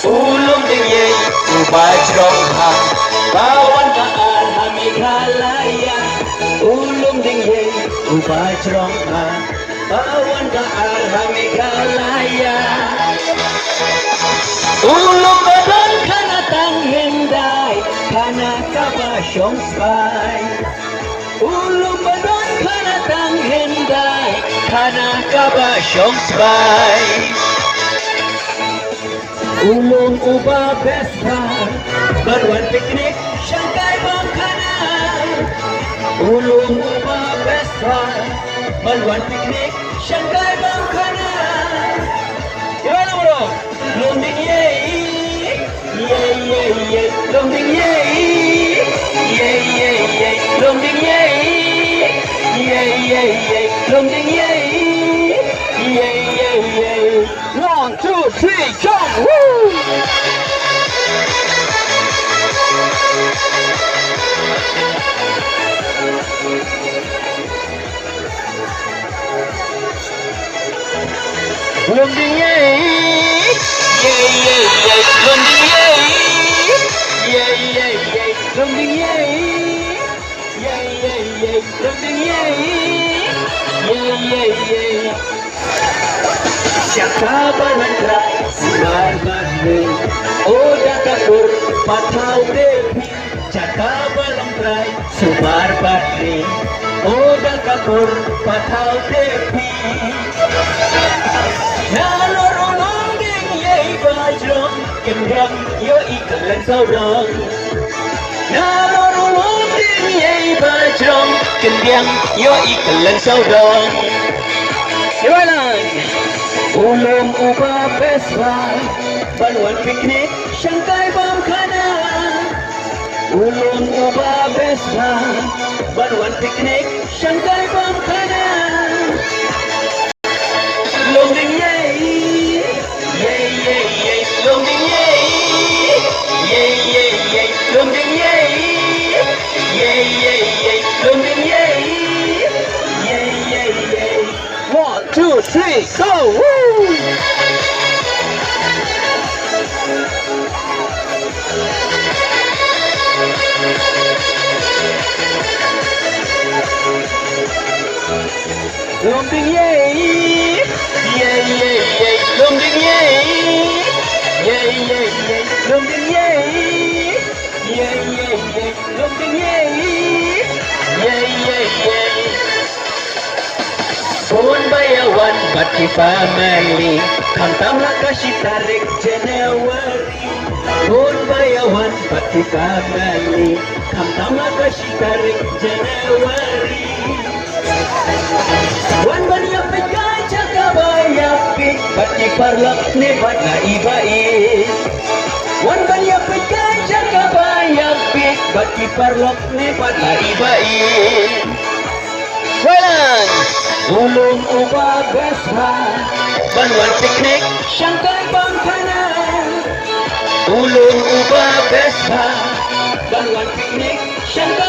Ulum dingye ubajrong ha bawan kaan hamikalaya. Ulum dingye ubajrong ha bawan kaan hamikalaya. Ulum badon kana tang henday kana kabasyong spy. Ulum badon kana tang henday kana kabasyong spy. Ulum uba besta Barwan piknik Shanghai Bangkana. Ulum uba besta Barwan piknik Shanghai Bangkana. Gimana bro? Londing yay yay Londing yay yay Londing yay yay Londing yay yay. 1, 2, 3, come! Woo! Londing yay! Yay! Londing yay! Yay! Londing yay! Yay! Londing yay! Yay! Siaka barangkrai sinar badne oda kakur patau devi. Siaka barangkrai sinar badne oda kakur patau devi. Nalorong ding yei bajrong kendang yo ikalan saurang. Nalorong ding yei bajrong kendang yo ikalan saurang. Siwalan. Ulum uba peswa Balwan piknik Shanghai Bangkana. Ulum uba peswa Balwan piknik Shanghai Bangkana. Londing yay Londing yay Londing yay Londing yay 1, 2, 3, go! Woo! Londing yay! Londing yay! Londing yay! Londing yay! Pun bayawan bati family Kantamlah kasih tarik Januari. Pun bayawan bati family Kantamlah kasih tarik Januari. Wan banya pekai cakap bayapik bati parlak nebat na ibaik. Wan banya pekai cakap bayapik bati parlak nebat na ibaik. Walang ulum uba besha Balwan piknik Shanghai Bangkana. Ulum uba besha Balwan piknik Shanghai